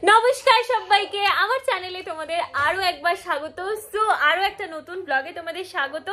নমস্কার সবাইকে আমার চ্যানেলে তোমাদের আরো একবার স্বাগত। সো আরো একটা নতুন ব্লগে তোমাদের স্বাগত।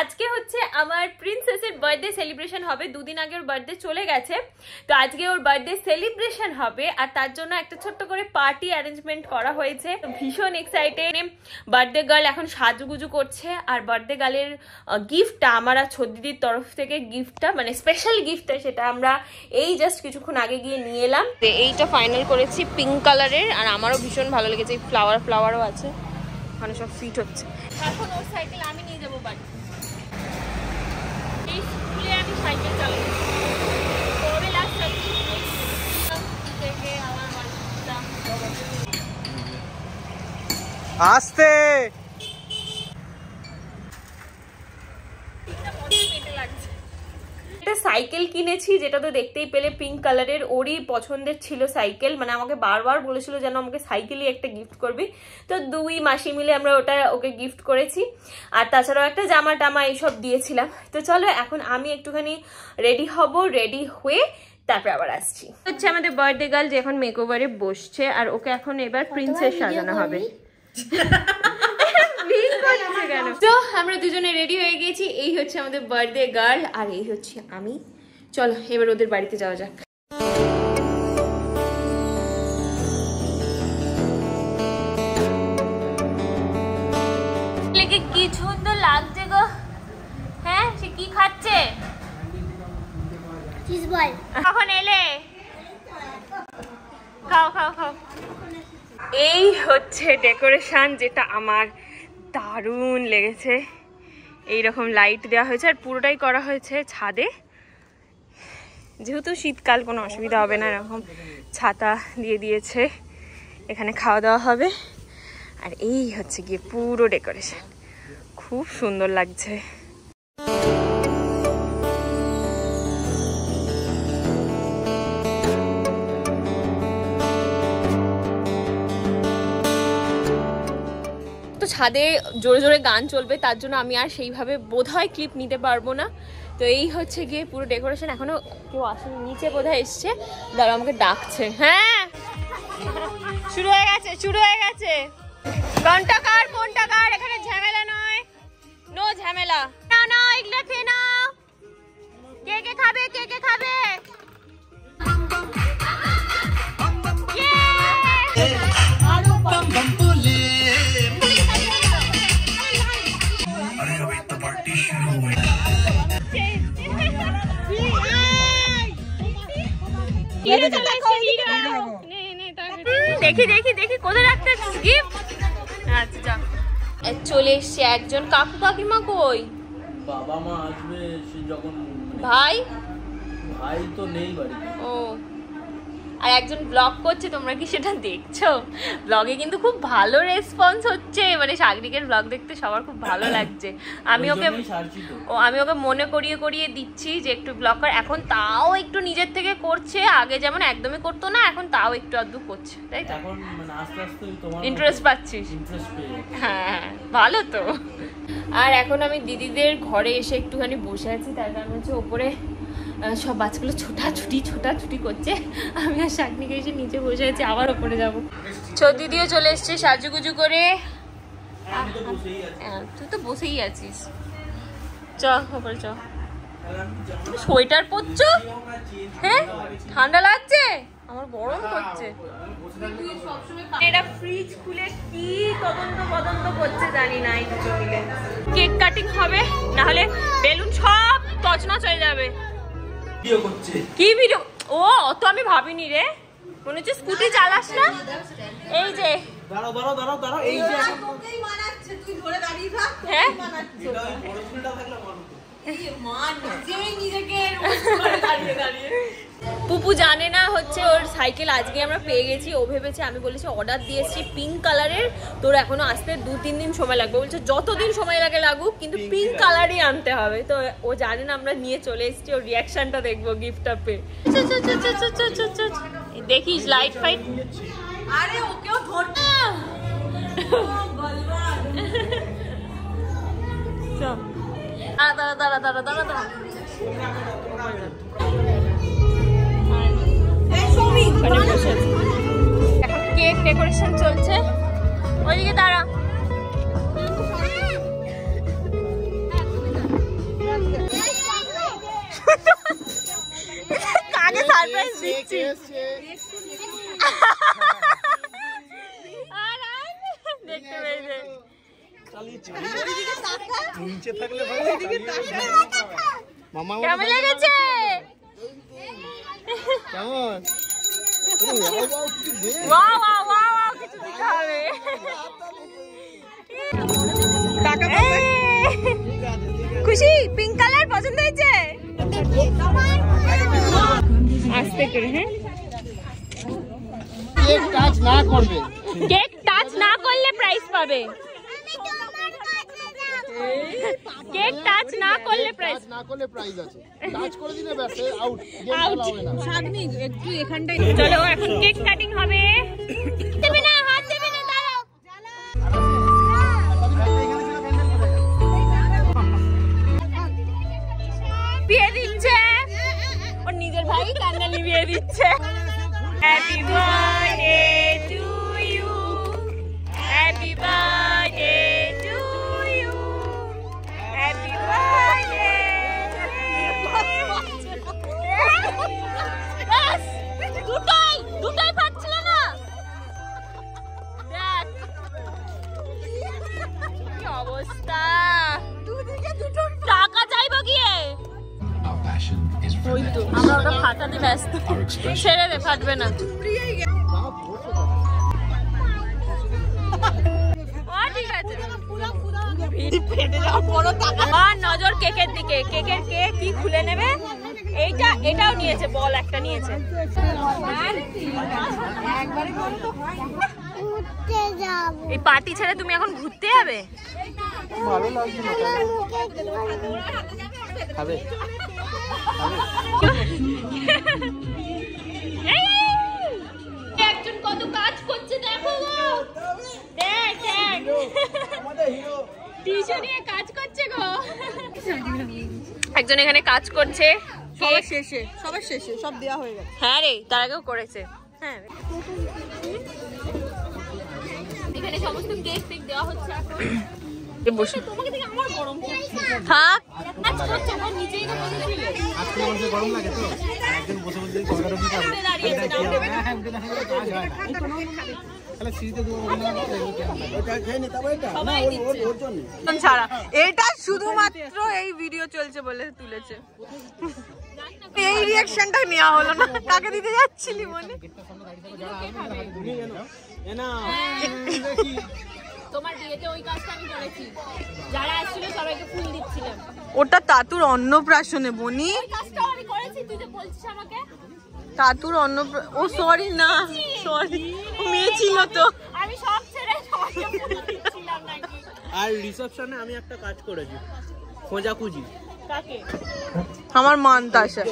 আজকে হচ্ছে আমার প্রিন্সেসের বার্থডে সেলিব্রেশন হবে। দুদিন আগে ওর বার্থডে চলে গেছে, তো আজকে ওর বার্থডে সেলিব্রেশন হবে আর তার জন্য একটা ছোট্ট করে পার্টি অ্যারেঞ্জমেন্ট করা হয়েছে। ভীষণ এক্সাইটেড। বার্থডে গার্ল এখন সাজুগুজু করছে আর বার্থডে গার্লের গিফটটা আমার আর দিদির তরফ থেকে গিফটটা মানে স্পেশাল গিফটটা সেটা আমরা এই জাস্ট কিছুক্ষণ আগে গিয়ে নিয়ে এলাম। এইটা ফাইনাল করেছি পিঙ্ক কালারের আর আমারও ভীষণ ভালো লেগেছে। ফ্লাওয়ারও আছে, ওখানে সব ফিট হচ্ছে। এখন ওর সাইকেল আমি নিয়ে যাবো বাড়ি। এই স্কুলে আমি সাইকেল চালাবো। কবে লাস্ট থেকে আমার আস্তে সাইকেল কিনেছি, যেটা তো দেখতেই পেলে পিঙ্ক কালারের। ওরই পছন্দের ছিল সাইকেল, মানে আমাকে বারবার বলেছিল যেন আমাকে সাইকেলই একটা গিফট করবি। তো দুই মাসি মিলে আমরা ওকে গিফট করেছি। আর তাছাড়াও একটা জামা টামা এইসব দিয়েছিলাম। তো চলো এখন আমি একটুখানি রেডি হব, রেডি হয়ে তারপর আবার আসছি। হচ্ছে আমাদের বার্থডে গার্ল যে এখন মেকওভারে বসছে আর ওকে এখন এবার প্রিন্সেস সাজানো হবে। তো আমরা দুজনে রেডি হয়ে গেছি। এই হচ্ছে আমাদের বার্থডে গার্ল আর এই হচ্ছে আমি। চলো এবার ওদের বাড়িতে যাওয়া যাক। কি সুন্দর লাগছে গো। হ্যাঁ সে কি খাচ্ছে? কখন এলে? খাও খাও খাও। এই হচ্ছে ডেকোরেশন, যেটা আমার দারুণ লেগেছে। এইরকম লাইট দেওয়া হয়েছে আর পুরোটাই করা হয়েছে ছাদে। যেহেতু শীতকাল কোনো অসুবিধা হবে না, এরকম ছাতা দিয়ে দিয়েছে। এখানে খাওয়া দাওয়া হবে আর এই হচ্ছে গিয়ে পুরো ডেকোরেশন। খুব সুন্দর লাগছে। ছাদে জোরে জোরে গান চলবে, তার জন্য আমি আর সেইভাবে বোধহয় ক্লিপ নিতে পারবো না। তো এই হচ্ছে গিয়ে পুরো ডেকোরেশন। এখনো কেউ আসেনি, নিচে বোধহয় এসছে। দাঁড়া আমাকে ডাকছে। হ্যাঁ শুরু হয়ে গেছে, শুরু হয়ে গেছে। ঘন্টা কার কোনটা কার, এখানে ঝামেলা নয়, নো ঝামেলা। না না এগুলো খেয়ে নাও। কে কে খাবে, কে কে খাবে? দেখি দেখি দেখি কোথায় রাখতে গিফট। আচ্ছা যা। চলে এসছে একজন। কাকু কাকিমা কই? বাবা মা আসবে যখন। ভাই ভাই তো নেই বাড়িতে। ও আর একজন ব্লগ করছে, তোমরা কি সেটা দেখছো? ব্লগে কিন্তু খুব ভালো রেসপন্স হচ্ছে, মানে সাগরিকের ব্লগ দেখতে সবার খুব ভালো লাগছে। আমি ওকে মনে করিয়ে করিয়ে দিচ্ছি যে একটু ব্লগ কর। এখন তাও একটু নিজের থেকে করছে, আগে যেমন একদমই করতো না, এখন তাও একটু আধটু করছে, তাই তো? এখন মানে আস্তে আস্তে তোমার ইন্টারেস্ট পাচ্ছিস? হ্যাঁ ভালো তো। আর এখন আমি দিদিদের ঘরে এসে একটুখানি বসে আছি, তার কারণ হচ্ছে ওপরে সব বাচ্চাগুলো ছোটাছুটি করছে। আমি আর শাকনিকে এসে নিচে বসে আছি, আবার ওপরে যাবো। দিদিও চলে এসছে সাজুগুজু করে। তুই তো বসেই আছিস, চ ওপরে চ। তুমি সোয়েটার পরছো? হ্যাঁ ঠান্ডা লাগছে, আমার গরম করছে। এরা ফ্রিজ খুলে কি তদন্ত করছে জানি না। এই দুটো মিলে কেক কাটিং হবে, না হলে বেলুন সব তছনছ হয়ে যাবে। কি ভিডিও? ও অত আমি ভাবিনি রে, মনে হচ্ছে স্কুটি চালাস না। এই যে দাঁড়াও এই যে তোকেই মানাচ্ছে, তুই ধরে দাঁড়িয়ে থাক। হ্যাঁ পুপু জানে না হচ্ছে ওর সাইকেল আজকে আমরা পেয়ে গেছি। ও ভেবেছে, আমি বলেছি অর্ডার দিয়েছি পিঙ্ক কালারের, তোর এখনো আসতে 2-3 দিন সময় লাগবে। বলছে যতদিন সময় লাগে লাগুক, কিন্তু পিঙ্ক কালারই আনতে হবে। তো ও জানে না আমরা নিয়ে চলে এসেছি, ওর রিয়াকশনটা দেখবো গিফটটা পেয়ে। দেখিস লাইট ফাইট। আরে ওকেও ধরতে দাঁড়া এখন কেক ডেকোরেশন চলছে। ওইদিকে দাঁড়া। কাকে সারপ্রাইজ দিচ্ছি? দেখতে পেয়েছে। কেমন লেগেছে? কেমন? কিছু দিতে হবে। খুশি? পিঙ্ক কালার পছন্দ হয়েছে? আস্তে করে। হ্যাঁ, কেক টাচ না করবে। কেক টাচ না করলে প্রাইজ পাবে। কেক টাচ না করলে প্রাইজ আছে। টাচ করে দিলে ব্যাস আউট। আউট। শাগনি একটু এখানটায় চলো এখন কেক কাটিং হবে। দেবে না, হাত দেবে না, দাঁড়াও। বিয়ে দিচ্ছে ওর নিজের ভাই, কান্নালি বিয়ে দিচ্ছে। Happy birthday to you, happy birthday to you, happy birthday. দুটাই পাচ্ছিল না। দেখ কি অবস্থা। টাকা চাইবো গিয়ে। ওই তো আমরা ওটা ফাটাতে ব্যস্ত। ছেড়ে দে, ফাটবে না। ঠিক আছে। আর নজর কেকের দিকে। কেকের কেক কি খুলে নেবে? এটাও নিয়েছে, বল একটা নিয়েছে। এই পার্টি ছেড়ে তুমি এখন ঘুরতে যাবে? ভালো লাগছে না। খাবে? একজন কত কাজ করছে দেখো গো। দেখ টিস্যু নিয়ে কাজ করছে গো। একজন এখানে কাজ করছে। সবার শেষে সব দেওয়া হয়ে গেছে। হ্যাঁ রে, তার আগেও করেছে। হ্যাঁ, এখানে সমস্ত কেক টেক দেওয়া হচ্ছে এখন। বসে তোমাকে দেখে আমার গরম করছে। থাক, কাজ করছে ও নিচেই তো বসেছিলে। আজকে আমাদের গরম লাগে তো একজন বসে বসে গরম কি করে? দাঁড়িয়েছে না দেবে না। তাহলে সিঁড়িতে দেবো না, ওটা খেয়ে নি তবে এটা সবাই দিচ্ছে। ওর জন্য ছাড়া এটা শুধুমাত্র এই ভিডিও চলছে বলে তুলেছে। এই রিঅ্যাকশনটা নেওয়া হলো না। কাকে দিতে যাচ্ছিলি মনে? তোমার বিয়েতে ওই কাজটা আমি করেছি। যারা আসছিল সবাইকে ফুল দিচ্ছিলাম। ওটা তাতুর অন্নপ্রাশনে বনি। ওই কাজটাও আমি করেছি, তুই যে বলছিস আমাকে। তাতুর ও সরি না, সরি মেয়ে ছিল তো। আমি সব ছেড়ে সবাইকে ফুল দিচ্ছিলাম নাকি। আর রিসেপশনে আমি একটা কাজ করেছি, খোঁজাখুঁজি। কাকে? আমার মানতাসা।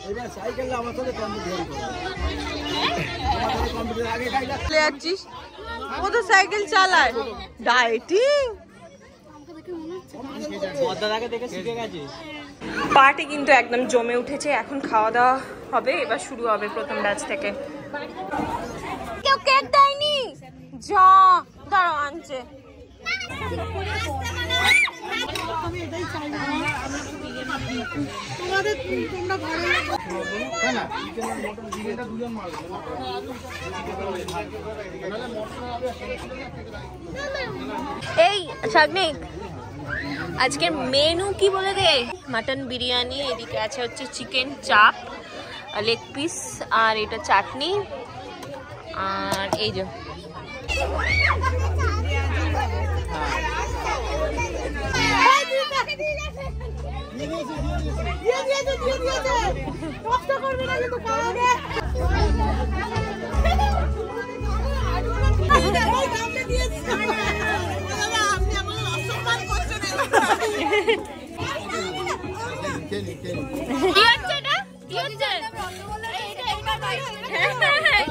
এবার সাইকেল আমার সাথে চলে যাচ্ছিস? ও তো সাইকেল চালায়। ডায়েটিং পার্টি কিন্তু একদম জমে উঠেছে। এখন খাওয়া দাওয়া হবে, এবার শুরু হবে প্রথম ব্যাচ থেকে। কেউ কেক দেয়নি? যা দাঁড়াও, আনছে। এই শাগনিক, আজকের মেনু কি বলে দে? মাটন বিরিয়ানি, এদিকে আছে হচ্ছে চিকেন চাপ, লেগ পিস, আর এটা চাটনি, আর এই যে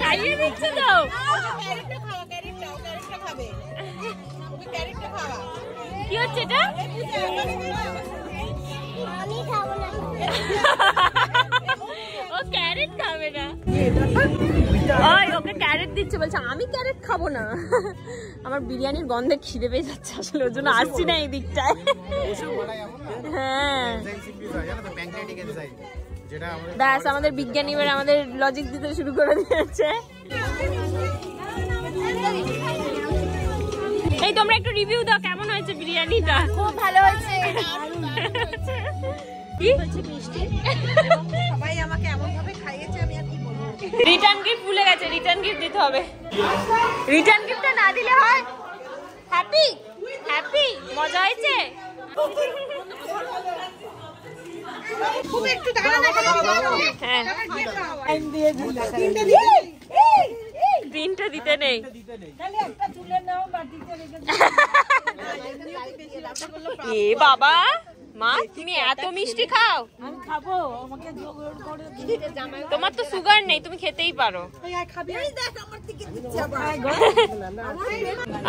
খাইয়ে দিচ্ছে তো। কি হচ্ছে এটা? ও ক্যারেট ক্যারেট খাবে না। ওই ওকে ক্যারেট দিচ্ছে, বলছে আমি ক্যারেট খাবো না। আমার বিরিয়ানির গন্ধে খিদে পেয়ে যাচ্ছে আসলে, ওর জন্য আসছি না এই দিকটায়। হ্যাঁ ব্যাস, আমাদের বিজ্ঞানী এবার আমাদের লজিক দিতে শুরু করে দিয়েছে। এই তোমরা একটু রিভিউ দাও, কেমন হয়েছে বিরিয়ানিটা? খুব ভালো হয়েছে। কি সবাই আমাকে এমন ভাবে খাইয়েছে, আমি আর কি বলবো। রিটার্ন গিফট ভুলে গেছে, রিটার্ন গিফট দিতে হবে। রিটার্ন গিফটটা না দিলে হয়? হ্যাপি হ্যাপি, মজা হয়েছে? খুব একটু দাঁড়া না, হ্যাঁ তিনটা দিতে নেই। এ বাবা, মা তুমি এত মিষ্টি খাও? তোমার তো সুগার নেই, তুমি খেতেই পারো।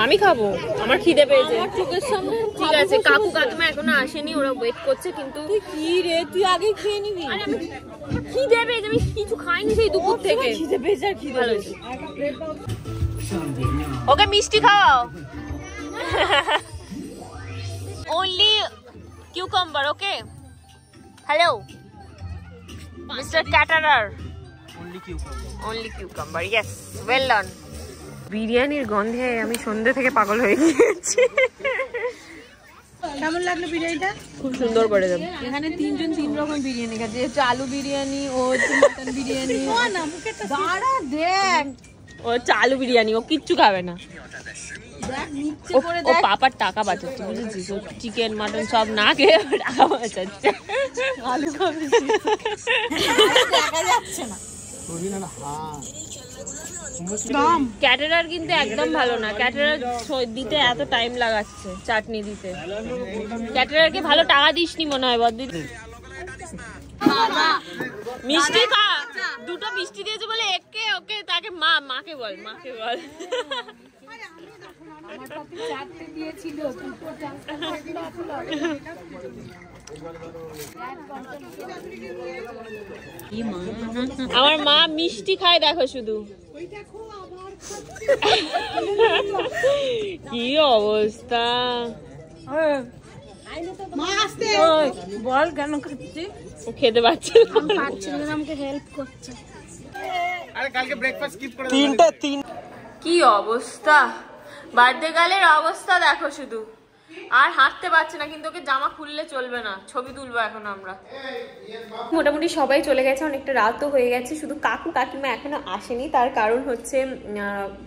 আমি খাবো, আমার খিদে পেয়েছে। ঠিক আছে, কাকু কাকিমা এখনো আসেনি, ওরা ওয়েট করছে। কিন্তু কি রে, তুই আগে খেয়ে নিবি। খিদে পেয়েছে, আমি কিছু খাইনি সেই দুপুর থেকে। খিদে পেয়েছে আর খিদে পেয়েছে। ওকে মিষ্টি খাওয়াও। only cucumber, okay? Hello Mr. Caterer, only cucumber, yes, well done. বিরিয়ানির গন্ধে আমি সন্ধ্যে থেকে পাগল হয়ে গিয়েছি। কেমন লাগলো বিরিয়ানিটা? খুব সুন্দর করে দেব। এখানে তিনজন তিন রকম বিরিয়ানি খাচ্ছে, হচ্ছে আলু বিরিয়ানি, ও হচ্ছে মটন বিরিয়ানি। দাঁড়া দেখ, ও চালু বিরিয়ানি, ও কিচ্ছু খাবে না। ও পাপার টাকা বাঁচাচ্ছে, বুঝেছিস? ও চিকেন মাটন সব না খেয়ে টাকা বাঁচাচ্ছে। আলু খাবি দেখা যাচ্ছে না। ক্যাটারার কিন্তু একদম ভালো না, ক্যাটারার দিতে এত টাইম লাগাচ্ছে চাটনি দিতে। ক্যাটারারকে ভালো টাকা দিসনি মনে হয় বড়দিদি। মিষ্টি খা, দুটো মিষ্টি দিয়েছে বলে একে ওকে, তাকে মাকে বল, মাকে বল। আমার মা মিষ্টি খায়, দেখো শুধু কি অবস্থা। বল কেন খাচ্ছি? ও খেতে পারছে আমাকে হেল্প করছে। আরে কালকে ব্রেকফাস্ট স্কিপ করে কি অবস্থা, বার্থডে গার্লের অবস্থা দেখো শুধু। আর হাঁটতে পারছে না, কিন্তু ওকে জামা খুললে চলবে না। ছবি তুলবো এখন আমরা। মোটামুটি সবাই চলে গেছে, অনেকটা রাতও হয়ে গেছে। শুধু কাকু কাকিমা এখনো আসেনি, তার কারণ হচ্ছে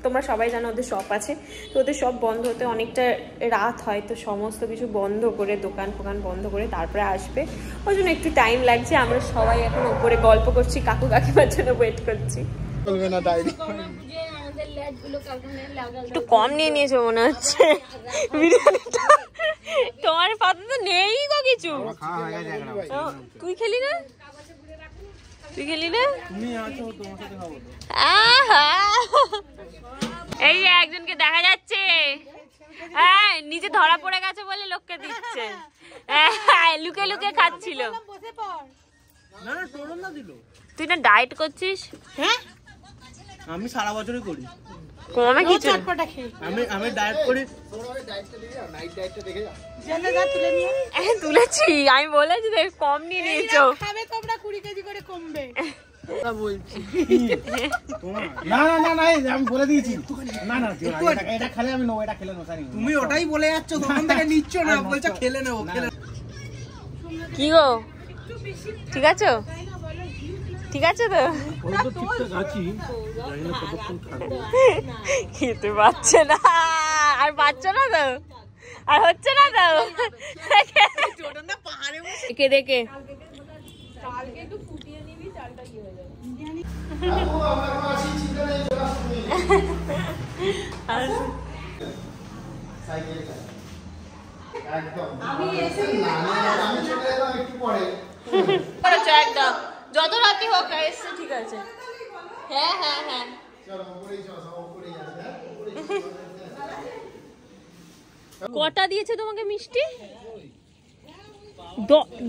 তোমরা সবাই জানো ওদের শপ আছে, তো ওদের শপ বন্ধ হতে অনেকটা রাত হয়, তো সমস্ত কিছু বন্ধ করে, দোকান ফোকান বন্ধ করে তারপরে আসবে, ওই জন্য একটু টাইম লাগছে। আমরা সবাই এখন উপরে গল্প করছি, কাকু কাকিমার জন্য ওয়েট করছি। একটু কম নিয়ে নিয়েছো মনে হচ্ছে বিরিয়ানিটা। তোমার পাতে তো নেই গো কিছু। তুই খেলি না? তুই খেলি না? এই যে একজনকে দেখা যাচ্ছে, হ্যাঁ নিচে ধরা পড়ে গেছে বলে লোককে দিচ্ছে, লুকে লুকে খাচ্ছিল। তুই না ডায়েট করছিস? হ্যাঁ আমি সারা বছরই করি। কমে কিছু আমি ডায়েট করি। তুলেছি, আমি বলেছি দেখ কম নিয়ে নিয়েছো। খাবে তোমরা 20 কেজি করে কমবে বলছি। না না না না, আমি বলে দিয়েছি। না না এটা খেলে আমি নেবো, এটা খেলে নেবো। তুমি ওটাই বলে যাচ্ছ, দোকান থেকে নিচ্ছ না, বলছো খেলে নেবো। কি গো ঠিক আছো? ঠিক আছে তো? খেতে পারছে না, আর পারছো না তো, আর হচ্ছে না তো দেখে দেখে। একদম যত রাতি হোক এসছে, ঠিক আছে। হ্যাঁ হ্যাঁ হ্যাঁ কটা দিয়েছে তোমাকে মিষ্টি?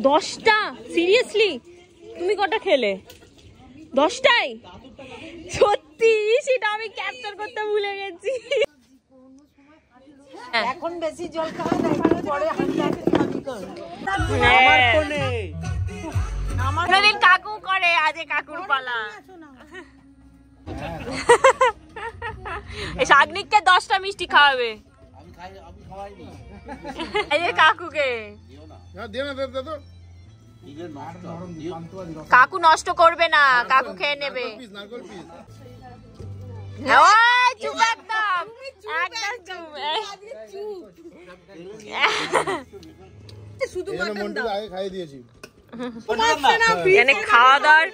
10টা? সিরিয়াসলি? তুমি কটা খেলে? 10টায় সত্যি সেটা আমি ক্যাপচার করতে ভুলে গেছি। এখন বেশি জল খাওয়া না, একটু পরে হাঁটাহাঁটি খাবি কর। আমার ফোনে কোনদিন কাকু করে, আজে কাকুর পালা। এই শাগনিককে 10টা মিষ্টি খাওয়াবে। এই যে কাকুকে কাকু নষ্ট করবে না, কাকু খেয়ে নেবে। ওই চুপ একদম, একদম চুপ। এখানে খাওয়া দাওয়ার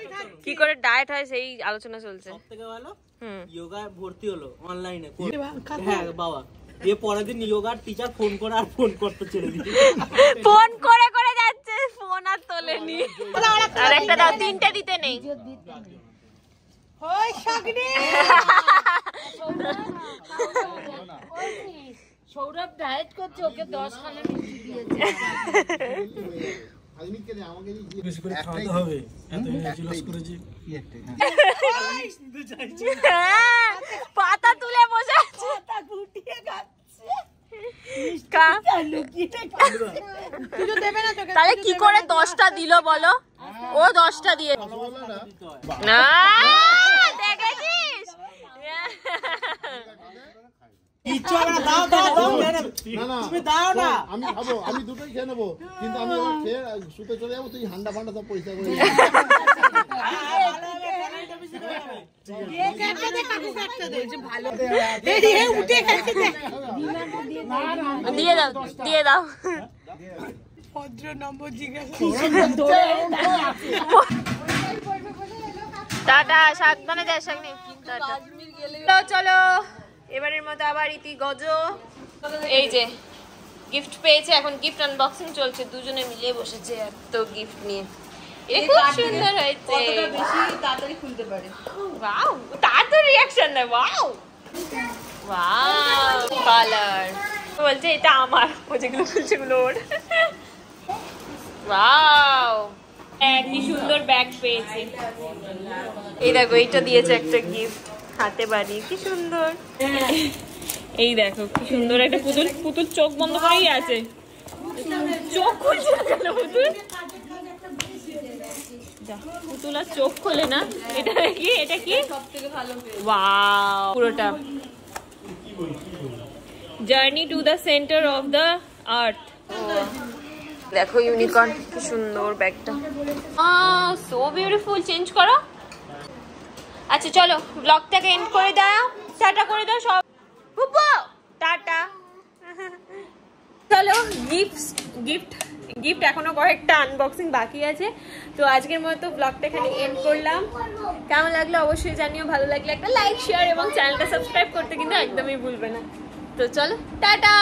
কি করে ডায়েট হয় সেই আলোচনা চলছে। সবথেকে ভালো যোগা ভর্তি হলো অনলাইনে। হ্যাঁ বাবা, দিয়ে পরের দিন যোগার টিচার ফোন করে আর ফোন করতে ছেড়ে দিল। ফোন করে করে যাচ্ছে, ফোন আর তোলেনি। আর একটা দাও, 3টে দিতে নেই। ওই শাগনি সৌরভ ডায়েট করছে, ওকে 10 খানা মিষ্টি দিয়েছে। পাতা তুলে বসে আছে, তাহলে কি করে 10টা দিল বলো? ও 10টা দিয়ে দেখেছিস? আমি খাবো, আমি দুটোই খেয়ে নেবো, কিন্তু আমি এবার খেয়ে শুতে চলে যাবো, তুই হান্ডা ফান্ডা সব পরিষ্কার করে দিয়ে দাও, দিয়ে দাও। টাটা, সাবধানে যাস শাগনি। চলো চলো, এবারের মতো আবার ইতি গজো। এই যে গিফট পেয়েছে, এখন গিফট আনবক্সিং চলছে, দুজনে মিলে বসেছে এত গিফট নিয়ে। এটা খুব সুন্দর হয়েছে, বেশি তাড়াতাড়ি খুলতে পারে। ওয়াও, তাড়াতাড়ি রিঅ্যাকশন দেয়। ওয়াও ওয়াও, কালার বলছে এটা আমার, ও যেগুলো খুলছে গুলো ওর। ওয়াও, কি সুন্দর ব্যাগ পেয়েছে। এই দেখো, এইটা দিয়েছে একটা গিফট হাতে বানিয়ে, কি সুন্দর। এই দেখো কি সুন্দর একটা পুতুল, পুতুল চোখ বন্ধ করেই আছে, চোখ খুলছে না কেন পুতুল? পুতুল আর চোখ খোলে না। এটা কি, এটা কি? ওয়াও, পুরোটা journey to the centre of the earth. দেখো ইউনিকর্ন, কি সুন্দর ব্যাগটা, সো বিউটিফুল। চেঞ্জ করো। আচ্ছা চলো, ব্লগটাকে এন্ড করে দাও, টাটা করে দাও সব। টাটা। চলো, গিফট এখনো কয়েকটা আনবক্সিং বাকি আছে। তো আজকের মতো ব্লগটা এখানে এন্ড করলাম। কেমন লাগলো অবশ্যই জানিও, ভালো লাগলে একটা লাইক, শেয়ার এবং চ্যানেলটা সাবস্ক্রাইব করতে কিন্তু একদমই ভুলবে না। তো চলো, টাটা।